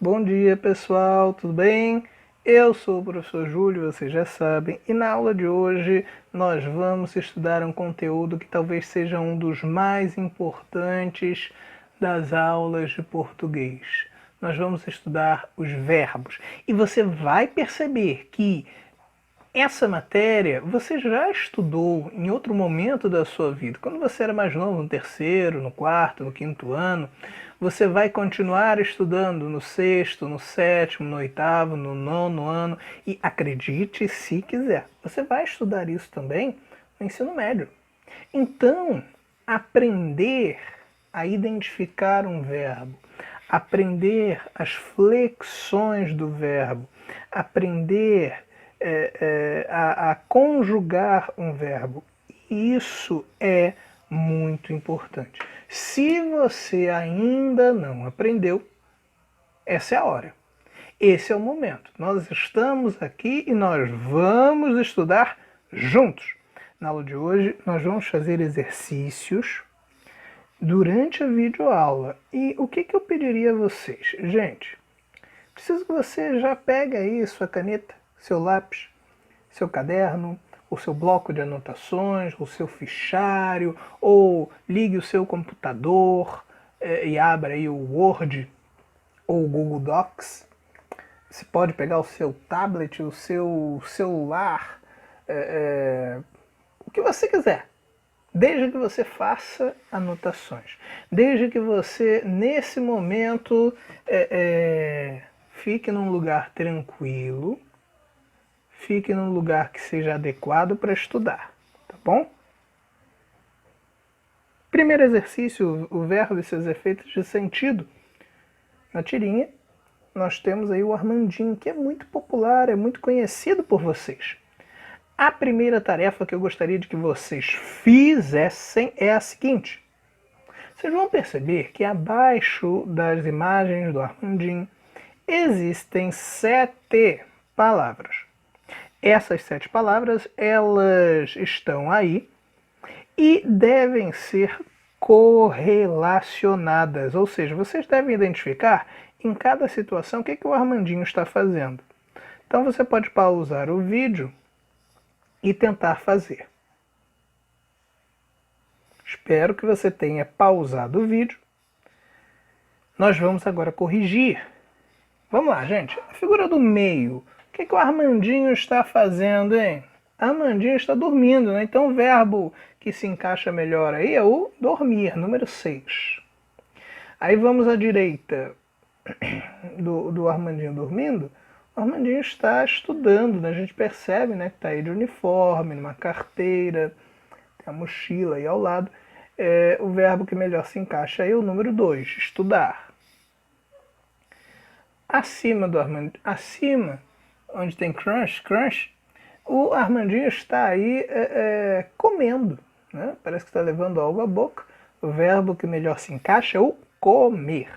Bom dia, pessoal, tudo bem? Eu sou o professor Júlio, vocês já sabem, e na aula de hoje nós vamos estudar um conteúdo que talvez seja um dos mais importantes das aulas de português. Nós vamos estudar os verbos e você vai perceber que essa matéria você já estudou em outro momento da sua vida. Quando você era mais novo, no terceiro, no quarto, no quinto ano, você vai continuar estudando no sexto, no sétimo, no oitavo, no nono ano. E acredite se quiser, você vai estudar isso também no ensino médio. Então, aprender a identificar um verbo, aprender as flexões do verbo, aprender a conjugar um verbo. Isso é muito importante. Se você ainda não aprendeu, essa é a hora. Esse é o momento. Nós estamos aqui e nós vamos estudar juntos. Na aula de hoje, nós vamos fazer exercícios durante a videoaula. E o que eu pediria a vocês? Gente, preciso que você já pegue aí sua caneta, seu lápis, seu caderno, o seu bloco de anotações, o seu fichário, ou ligue o seu computador e abra aí o Word ou o Google Docs. Você pode pegar o seu tablet, o seu celular, o que você quiser. Desde que você faça anotações. Desde que você, nesse momento, fique num lugar tranquilo, fique num lugar que seja adequado para estudar, tá bom? Primeiro exercício, o verbo e seus efeitos de sentido. Na tirinha, nós temos aí o Armandinho, que é muito popular, é muito conhecido por vocês. A primeira tarefa que eu gostaria de que vocês fizessem é a seguinte. Vocês vão perceber que abaixo das imagens do Armandinho existem 7 palavras. Essas 7 palavras, elas estão aí e devem ser correlacionadas, ou seja, vocês devem identificar em cada situação o que o Armandinho está fazendo. Então você pode pausar o vídeo e tentar fazer. Espero que você tenha pausado o vídeo. Nós vamos agora corrigir. Vamos lá, gente. A figura do meio. O que o Armandinho está fazendo, hein? Armandinho está dormindo, né? Então o verbo que se encaixa melhor aí é o dormir, número 6. Aí vamos à direita do Armandinho dormindo. O Armandinho está estudando, né? A gente percebe, né, que está aí de uniforme, numa carteira, tem a mochila aí ao lado. O verbo que melhor se encaixa aí é o número 2, estudar. Acima do Armandinho, acima, onde tem crunch, o Armandinho está aí comendo, né? Parece que está levando algo à boca. O verbo que melhor se encaixa é o comer.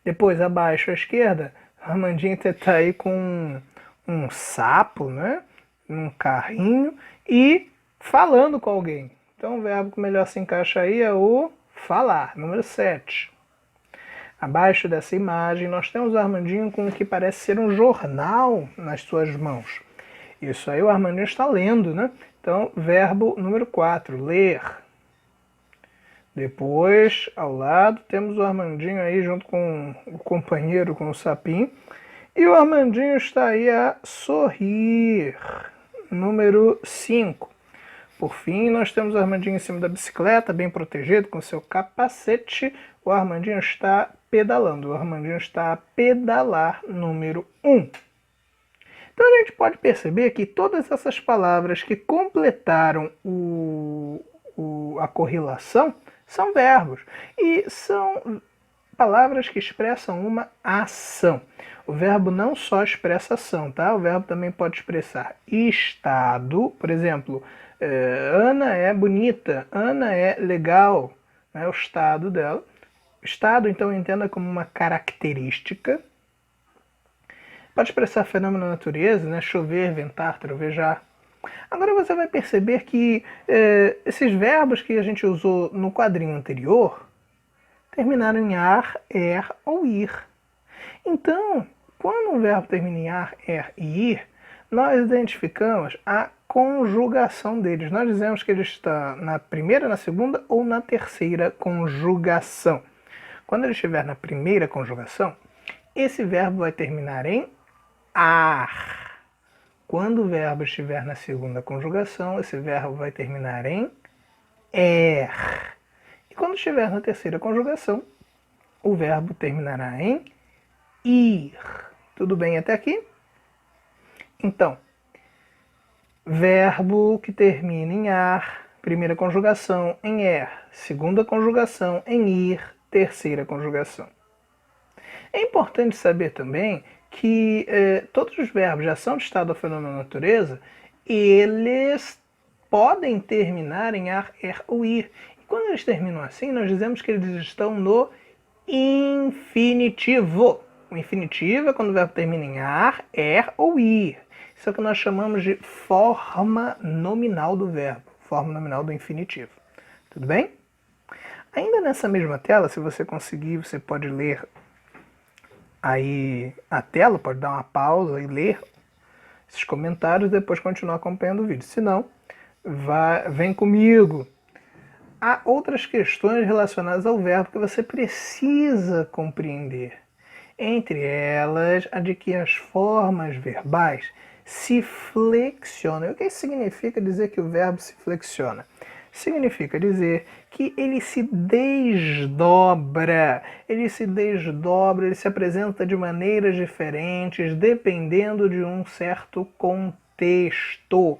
Depois, abaixo à esquerda, o Armandinho está aí com um sapo, né? Um carrinho e falando com alguém. Então o verbo que melhor se encaixa aí é o falar, número 7. Abaixo dessa imagem nós temos o Armandinho com o que parece ser um jornal nas suas mãos. Isso aí o Armandinho está lendo, né? Então, verbo número 4, ler. Depois, ao lado, temos o Armandinho aí junto com o companheiro, com o sapinho. E o Armandinho está aí a sorrir. Número 5. Por fim, nós temos o Armandinho em cima da bicicleta, bem protegido, com seu capacete. O Armandinho está pedalando. O Armandinho está a pedalar, número 1. Então a gente pode perceber que todas essas palavras que completaram a correlação são verbos. E são palavras que expressam uma ação. O verbo não só expressa ação, tá? O verbo também pode expressar estado. Por exemplo, Ana é bonita, Ana é legal, né? O estado dela. Estado, então, entenda como uma característica. Pode expressar fenômeno da natureza, né? Chover, ventar, trovejar. Agora você vai perceber que esses verbos que a gente usou no quadrinho anterior terminaram em ar, er ou ir. Então, quando um verbo termina em ar, er e ir, nós identificamos a conjugação deles. Nós dizemos que ele está na primeira, na segunda ou na terceira conjugação. Quando ele estiver na primeira conjugação, esse verbo vai terminar em ar. Quando o verbo estiver na segunda conjugação, esse verbo vai terminar em er. E quando estiver na terceira conjugação, o verbo terminará em ir. Tudo bem até aqui? Então, verbo que termina em ar, primeira conjugação em er, segunda conjugação em ir, terceira conjugação. É importante saber também que todos os verbos de ação de estado ou fenômeno da natureza, eles podem terminar em ar, er ou ir. E quando eles terminam assim, nós dizemos que eles estão no infinitivo. O infinitivo é quando o verbo termina em ar, er ou ir. Isso é o que nós chamamos de forma nominal do verbo, forma nominal do infinitivo. Tudo bem? Ainda nessa mesma tela, se você conseguir, você pode ler aí a tela, pode dar uma pausa e ler esses comentários e depois continuar acompanhando o vídeo. Se não, vem comigo. Há outras questões relacionadas ao verbo que você precisa compreender. Entre elas, a de que as formas verbais se flexionam. O que significa dizer que o verbo se flexiona? Significa dizer que ele se desdobra. Ele se apresenta de maneiras diferentes, dependendo de um certo contexto.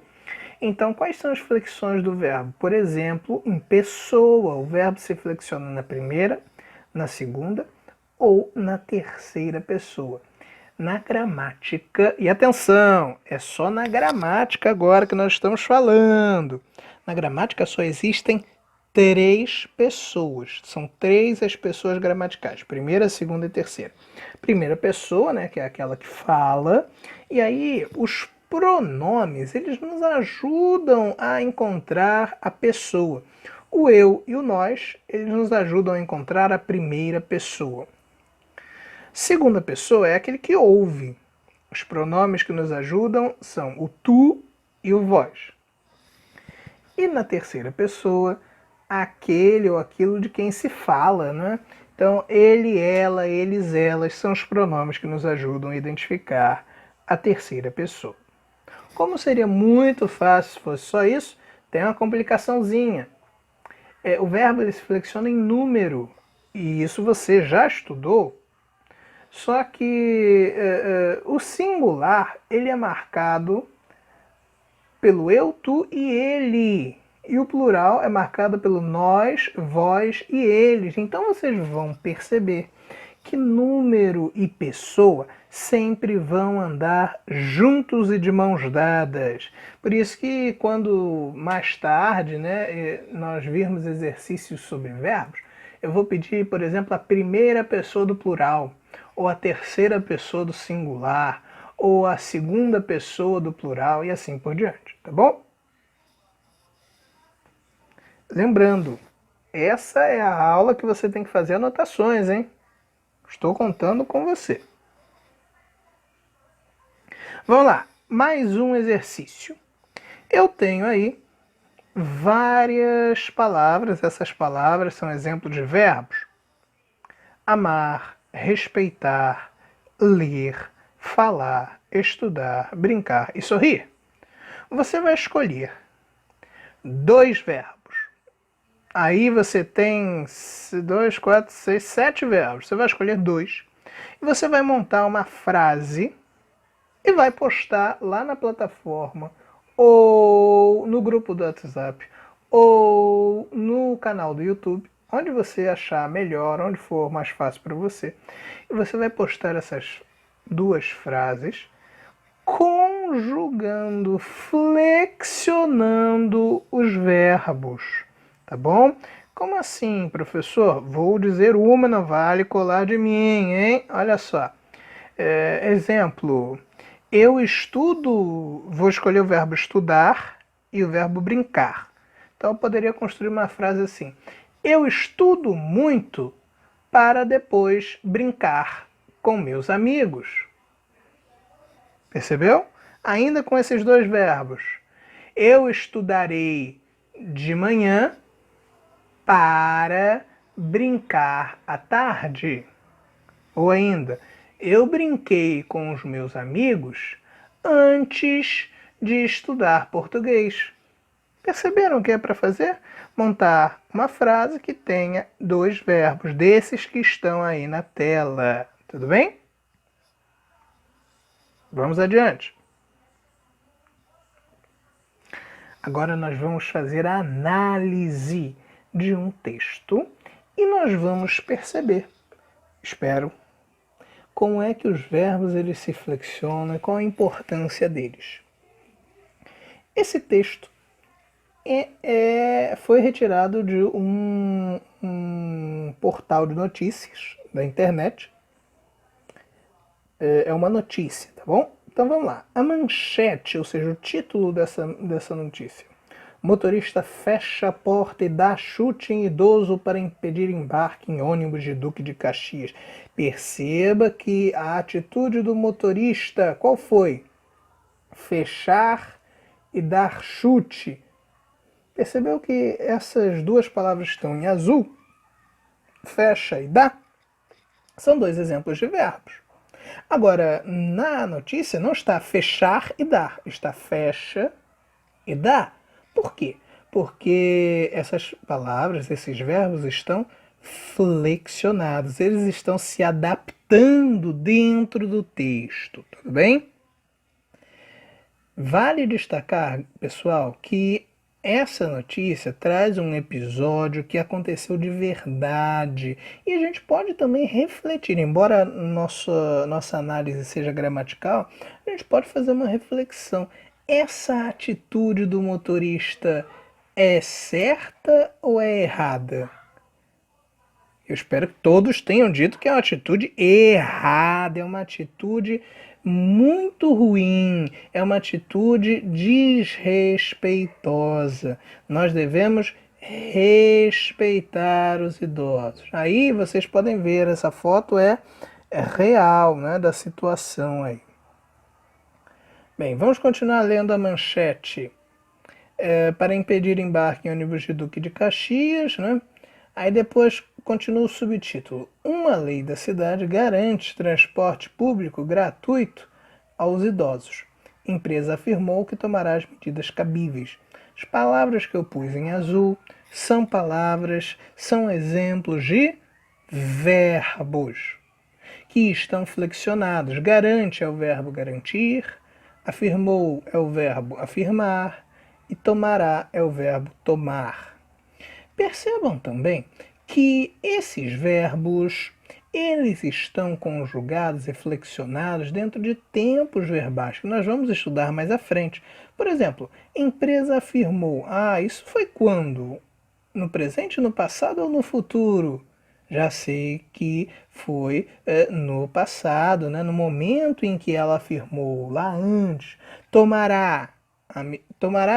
Então, quais são as flexões do verbo? Por exemplo, em pessoa, o verbo se flexiona na primeira, na segunda ou na terceira pessoa. Na gramática, e atenção, é só na gramática agora que nós estamos falando. Na gramática só existem 3 pessoas, são 3 as pessoas gramaticais, primeira, segunda e terceira. Primeira pessoa, né, que é aquela que fala, e aí os pronomes, eles nos ajudam a encontrar a pessoa. O eu e o nós, eles nos ajudam a encontrar a primeira pessoa. Segunda pessoa é aquele que ouve. Os pronomes que nos ajudam são o tu e o vós. E na terceira pessoa, aquele ou aquilo de quem se fala, né? Então, ele, ela, eles, elas são os pronomes que nos ajudam a identificar a terceira pessoa. Como seria muito fácil se fosse só isso, tem uma complicaçãozinha. O verbo ele se flexiona em número, e isso você já estudou. Só que o singular ele é marcado pelo eu, tu e ele. E o plural é marcado pelo nós, vós e eles. Então vocês vão perceber que número e pessoa sempre vão andar juntos e de mãos dadas. Por isso que quando mais tarde, né, nós virmos exercícios sobre verbos, eu vou pedir, por exemplo, a primeira pessoa do plural, ou a terceira pessoa do singular, ou a segunda pessoa do plural e assim por diante, tá bom? Lembrando, essa é a aula que você tem que fazer anotações, hein? Estou contando com você. Vamos lá, mais um exercício. Eu tenho aí várias palavras, essas palavras são exemplos de verbos. Amar, respeitar, ler, falar, estudar, brincar e sorrir. Você vai escolher 2 verbos. Aí você tem 2, 4, 6, 7 verbos. Você vai escolher 2. E você vai montar uma frase e vai postar lá na plataforma, ou no grupo do WhatsApp, ou no canal do YouTube, onde você achar melhor, onde for mais fácil para você. E você vai postar essas 2 frases conjugando, flexionando os verbos, tá bom? Como assim, professor? Vou dizer uma, não vale colar de mim, hein? Olha só. Exemplo, eu estudo, vou escolher o verbo estudar e o verbo brincar. Então eu poderia construir uma frase assim: eu estudo muito para depois brincar com meus amigos. Percebeu? Ainda com esses dois verbos. Eu estudarei de manhã para brincar à tarde. Ou ainda, eu brinquei com os meus amigos antes de estudar português. Perceberam o que é para fazer? Montar uma frase que tenha dois verbos, desses que estão aí na tela. Tudo bem? Vamos adiante. Agora nós vamos fazer a análise de um texto e nós vamos perceber, espero, como é que os verbos eles se flexionam e qual a importância deles. Esse texto foi retirado de um portal de notícias da internet. É uma notícia, tá bom? Então vamos lá. A manchete, ou seja, o título dessa notícia. Motorista fecha a porta e dá chute em idoso para impedir embarque em ônibus de Duque de Caxias. Perceba que a atitude do motorista, qual foi? Fechar e dar chute. Percebeu que essas duas palavras estão em azul? Fecha e dá? São dois exemplos de verbos. Agora, na notícia não está fechar e dar, está fecha e dá. Por quê? Porque essas palavras, esses verbos estão flexionados, eles estão se adaptando dentro do texto, tudo bem? Vale destacar, pessoal, que essa notícia traz um episódio que aconteceu de verdade e a gente pode também refletir, embora nossa análise seja gramatical, a gente pode fazer uma reflexão. Essa atitude do motorista é certa ou é errada? Eu espero que todos tenham dito que é uma atitude errada, é uma atitude muito ruim, é uma atitude desrespeitosa. Nós devemos respeitar os idosos. Aí vocês podem ver, essa foto é real, né, da situação aí. Bem, vamos continuar lendo a manchete. Para impedir embarque em ônibus de Duque de Caxias, né? Aí depois continua o subtítulo. Uma lei da cidade garante transporte público gratuito aos idosos. A empresa afirmou que tomará as medidas cabíveis. As palavras que eu pus em azul são exemplos de verbos que estão flexionados. Garante é o verbo garantir, afirmou é o verbo afirmar e tomará é o verbo tomar. Percebam também que esses verbos eles estão conjugados e flexionados dentro de tempos verbais que nós vamos estudar mais à frente. Por exemplo, empresa afirmou. Isso foi quando? No presente, no passado ou no futuro? Já sei que foi no passado, né? No momento em que ela afirmou, lá antes. Tomará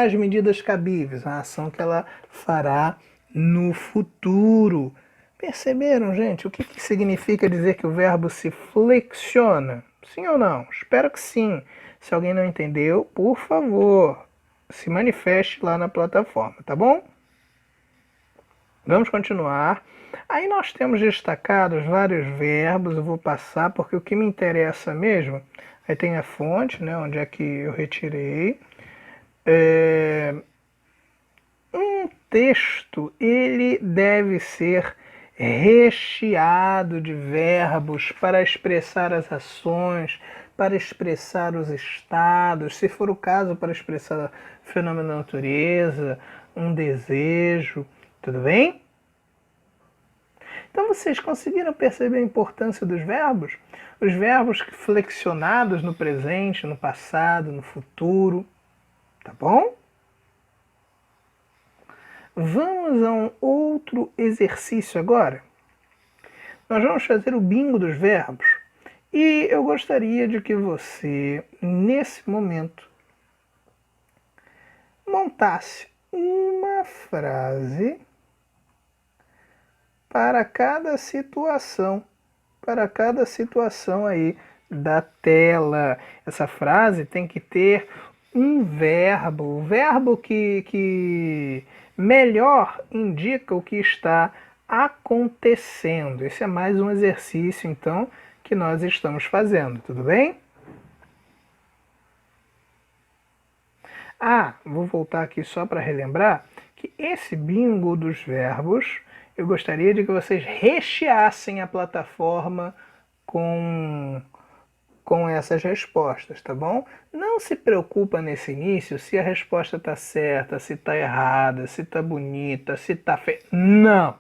as medidas cabíveis, a ação que ela fará no futuro. Perceberam, gente, o que significa dizer que o verbo se flexiona? Sim ou não? Espero que sim. Se alguém não entendeu, por favor, se manifeste lá na plataforma, tá bom? Vamos continuar. Aí nós temos destacados vários verbos, eu vou passar porque o que me interessa mesmo, aí tem a fonte, né, onde é que eu retirei. Um texto, ele deve ser recheado de verbos para expressar as ações, para expressar os estados, se for o caso, para expressar fenômeno da natureza, um desejo, tudo bem? Então vocês conseguiram perceber a importância dos verbos? Os verbos flexionados no presente, no passado, no futuro, tá bom? Vamos a um outro exercício agora. Nós vamos fazer o bingo dos verbos. E eu gostaria de que você, nesse momento, montasse uma frase para cada situação. para cada situação aí da tela. Essa frase tem que ter um verbo, o verbo que melhor indica o que está acontecendo. Esse é mais um exercício, então, que nós estamos fazendo, tudo bem? Vou voltar aqui só para relembrar que esse bingo dos verbos, eu gostaria de que vocês recheassem a plataforma com essas respostas, tá bom? Não se preocupa nesse início se a resposta está certa, se está errada, se está bonita, se está feia. Não!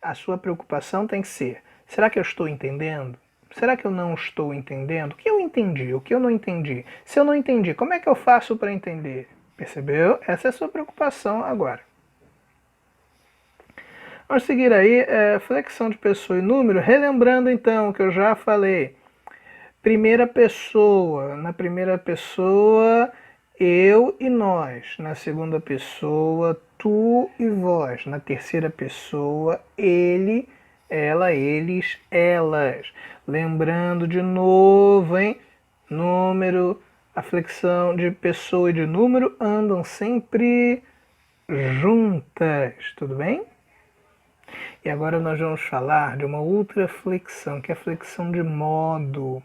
A sua preocupação tem que ser: será que eu estou entendendo? Será que eu não estou entendendo? O que eu entendi? O que eu não entendi? Se eu não entendi, como é que eu faço para entender? Percebeu? Essa é a sua preocupação agora. Vamos seguir aí, flexão de pessoa e número, relembrando então o que eu já falei. Primeira pessoa, na primeira pessoa, eu e nós. Na segunda pessoa, tu e vós. Na terceira pessoa, ele, ela, eles, elas. Lembrando de novo, hein? Número, a flexão de pessoa e de número andam sempre juntas, tudo bem? E agora nós vamos falar de uma outra flexão, que é a flexão de modo.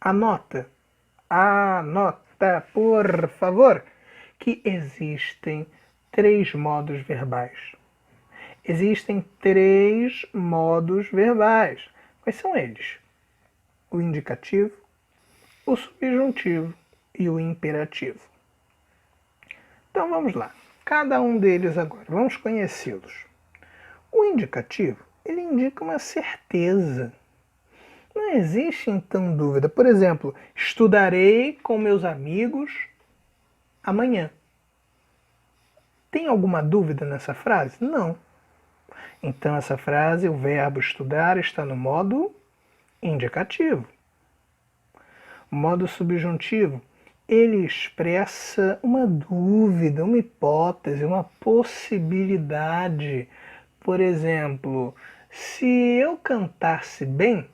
Anota, por favor, que existem 3 modos verbais. Existem 3 modos verbais. Quais são eles? O indicativo, o subjuntivo e o imperativo. Então vamos lá. Cada um deles agora. Vamos conhecê-los. O indicativo, ele indica uma certeza. Não existe então dúvida. Por exemplo, estudarei com meus amigos amanhã. Tem alguma dúvida nessa frase? Não. Então essa frase, o verbo estudar, está no modo indicativo. O modo subjuntivo, ele expressa uma dúvida, uma hipótese, uma possibilidade. Por exemplo, se eu cantasse bem,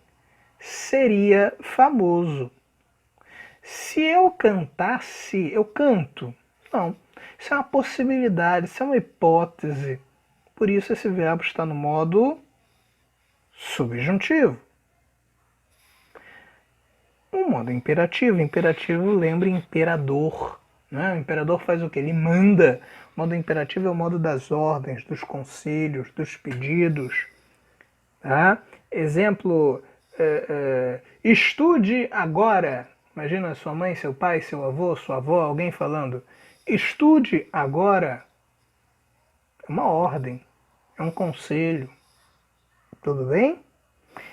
seria famoso. Se eu cantasse, eu canto. Não. Isso é uma possibilidade, isso é uma hipótese. Por isso esse verbo está no modo subjuntivo. O modo imperativo. Imperativo lembra imperador. Né? O imperador faz o quê? Ele manda. O modo imperativo é o modo das ordens, dos conselhos, dos pedidos. Tá? Exemplo, estude agora. Imagina sua mãe, seu pai, seu avô, sua avó, alguém falando: estude agora. É uma ordem, é um conselho. Tudo bem?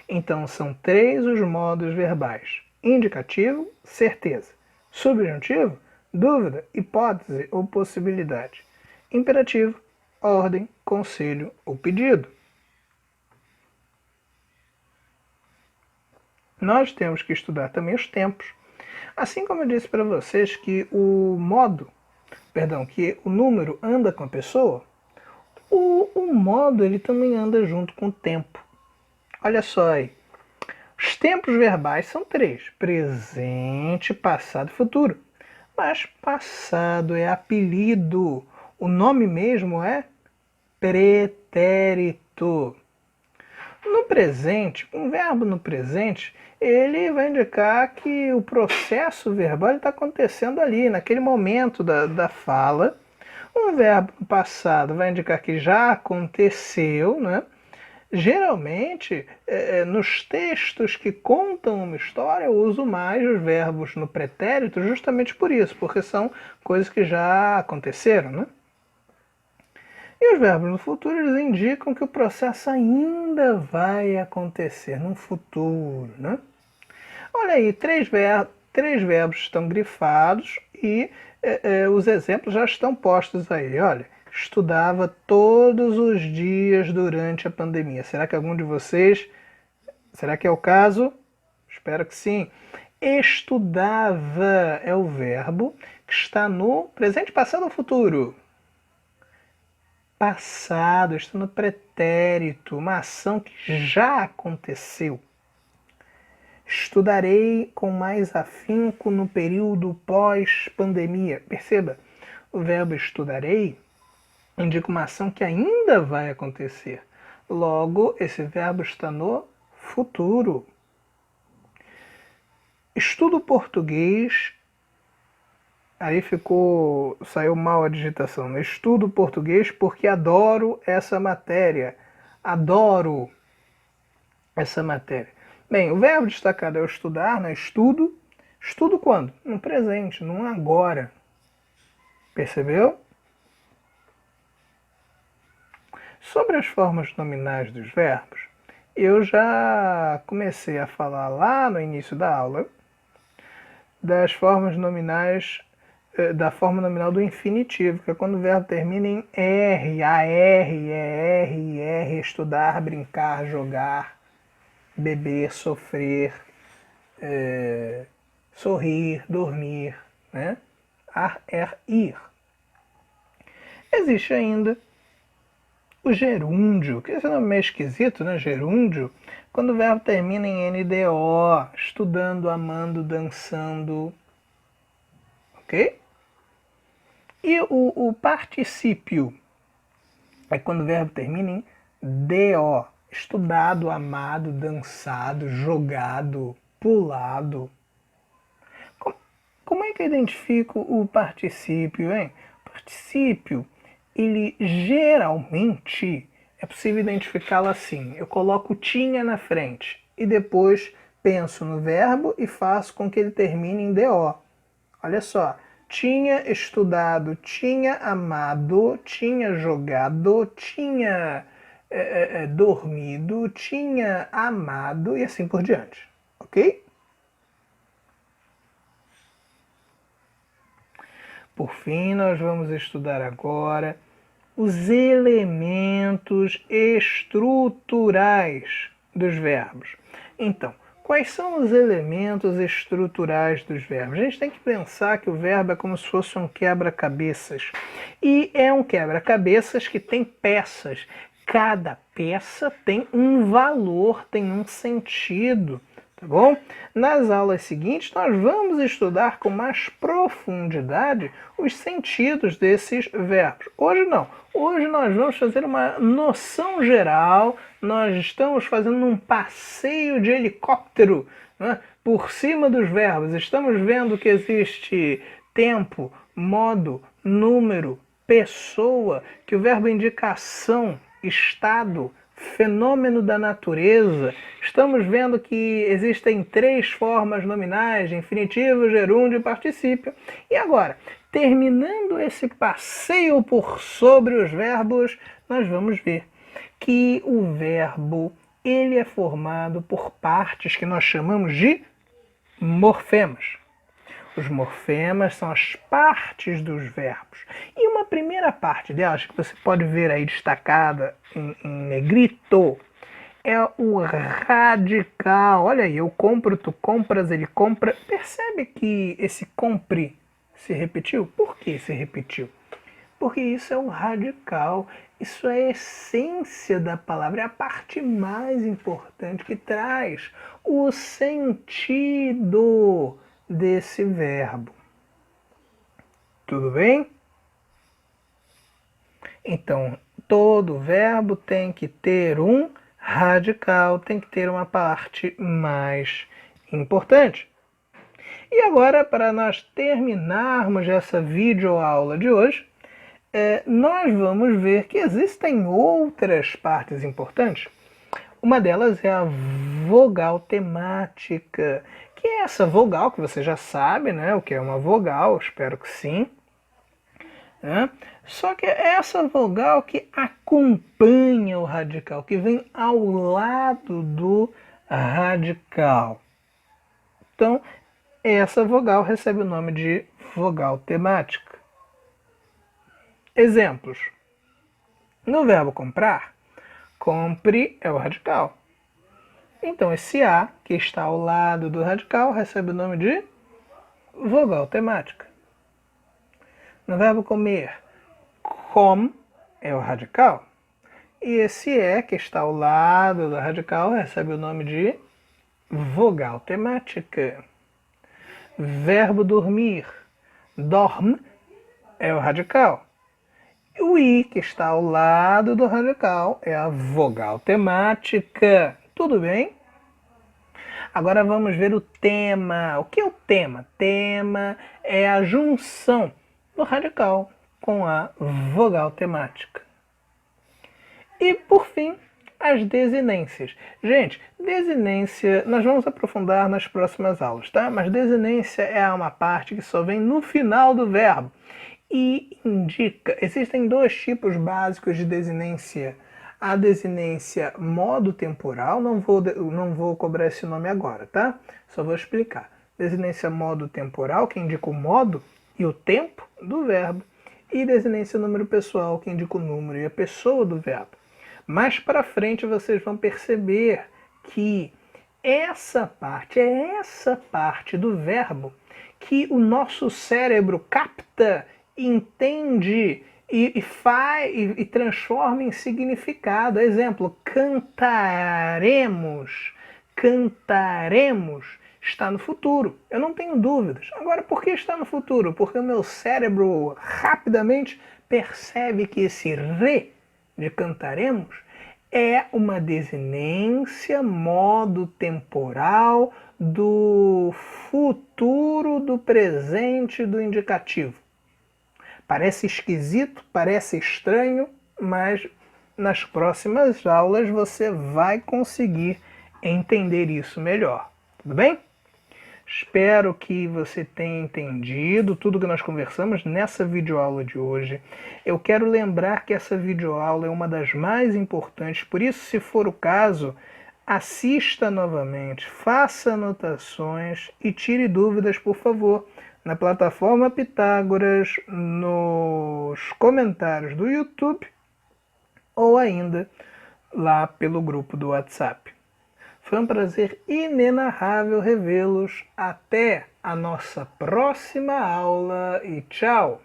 Então são 3 os modos verbais: indicativo, certeza; subjuntivo, dúvida, hipótese ou possibilidade; imperativo, ordem, conselho ou pedido. Nós temos que estudar também os tempos. Assim como eu disse para vocês que que o número anda com a pessoa, o modo ele também anda junto com o tempo. Olha só aí. Os tempos verbais são 3: presente, passado e futuro. Mas passado é apelido. O nome mesmo é pretérito. No presente, um verbo no presente, ele vai indicar que o processo verbal está acontecendo ali, naquele momento da fala. Um verbo no passado vai indicar que já aconteceu, né? Geralmente, nos textos que contam uma história, eu uso mais os verbos no pretérito justamente por isso, porque são coisas que já aconteceram, né? E os verbos no futuro, eles indicam que o processo ainda vai acontecer no futuro, né? Olha aí, 3 verbos estão grifados e os exemplos já estão postos aí. Olha, estudava todos os dias durante a pandemia. Será que algum de vocês... Será que é o caso? Espero que sim. Estudava é o verbo que está no presente, passado ou futuro? Passado, está no pretérito, uma ação que já aconteceu. Estudarei com mais afinco no período pós-pandemia. Perceba, o verbo estudarei indica uma ação que ainda vai acontecer. Logo, esse verbo está no futuro. Estudo português. Aí saiu mal a digitação, né? Estudo português porque adoro essa matéria. Adoro essa matéria. Bem, o verbo destacado é o estudar, né? Estudo. Estudo quando? No presente, no agora. Percebeu? Sobre as formas nominais dos verbos, eu já comecei a falar lá no início da aula das formas nominais, da forma nominal do infinitivo, que é quando o verbo termina em R, AR, ER, IR, estudar, brincar, jogar, beber, sofrer, sorrir, dormir, né? Ar, ir. Existe ainda o gerúndio, que esse nome é meio esquisito, né? Gerúndio, quando o verbo termina em NDO, estudando, amando, dançando, ok? E o particípio é quando o verbo termina em DO, estudado, amado, dançado, jogado, pulado. Como é que eu identifico o particípio, hein? O particípio, ele geralmente é possível identificá-lo assim. Eu coloco tinha na frente e depois penso no verbo e faço com que ele termine em DO. Olha só, tinha estudado, tinha amado, tinha jogado, tinha dormido, tinha amado e assim por diante, ok? Por fim, nós vamos estudar agora os elementos estruturais dos verbos. Então, quais são os elementos estruturais dos verbos? A gente tem que pensar que o verbo é como se fosse um quebra-cabeças. E é um quebra-cabeças que tem peças. Cada peça tem um valor, tem um sentido. Tá bom? Nas aulas seguintes, nós vamos estudar com mais profundidade os sentidos desses verbos. Hoje não. Hoje nós vamos fazer uma noção geral, nós estamos fazendo um passeio de helicóptero, né, por cima dos verbos. Estamos vendo que existe tempo, modo, número, pessoa, que o verbo indica ação, estado, fenômeno da natureza. Estamos vendo que existem 3 formas nominais, infinitivo, gerúndio e particípio. E agora, terminando esse passeio por sobre os verbos, nós vamos ver que o verbo ele é formado por partes que nós chamamos de morfemas. Os morfemas são as partes dos verbos. E uma primeira parte delas, que você pode ver aí destacada em negrito, é o radical. Olha aí, eu compro, tu compras, ele compra. Percebe que esse compre se repetiu? Por que se repetiu? Porque isso é o radical. Isso é a essência da palavra, é a parte mais importante que traz o sentido desse verbo. Tudo bem? Então, todo verbo tem que ter um radical, tem que ter uma parte mais importante. E agora, para nós terminarmos essa videoaula de hoje, nós vamos ver que existem outras partes importantes. Uma delas é a vogal temática, que é essa vogal que você já sabe, né? O que é uma vogal, espero que sim. Né? Só que é essa vogal que acompanha o radical, que vem ao lado do radical. Então, essa vogal recebe o nome de vogal temática. Exemplos. No verbo comprar, compre é o radical. Então, esse A, que está ao lado do radical, recebe o nome de vogal temática. No verbo comer, com é o radical. E esse E, que está ao lado do radical, recebe o nome de vogal temática. Verbo dormir. Dorm é o radical. O I, que está ao lado do radical, é a vogal temática. Tudo bem? Agora vamos ver o tema. O que é o tema? Tema é a junção do radical com a vogal temática. E, por fim, as desinências. Gente, desinência nós vamos aprofundar nas próximas aulas, tá? Mas desinência é uma parte que só vem no final do verbo e indica. Existem dois tipos básicos de desinência. A desinência modo temporal, não vou cobrar esse nome agora, tá? Só vou explicar. Desinência modo temporal, que indica o modo e o tempo do verbo. E desinência número pessoal, que indica o número e a pessoa do verbo. Mais para frente vocês vão perceber que é essa parte do verbo que o nosso cérebro capta, entende e transforma em significado. Exemplo, cantaremos. Cantaremos está no futuro. Eu não tenho dúvidas. Agora, por que está no futuro? Porque o meu cérebro rapidamente percebe que esse re de cantaremos é uma desinência modo temporal do futuro, do presente, do indicativo. Parece esquisito, parece estranho, mas nas próximas aulas você vai conseguir entender isso melhor. Tudo bem? Espero que você tenha entendido tudo que nós conversamos nessa videoaula de hoje. Eu quero lembrar que essa videoaula é uma das mais importantes, por isso, se for o caso, assista novamente, faça anotações e tire dúvidas, por favor, na plataforma Pitágoras, nos comentários do YouTube ou ainda lá pelo grupo do WhatsApp. Foi um prazer inenarrável revê-los. Até a nossa próxima aula e tchau!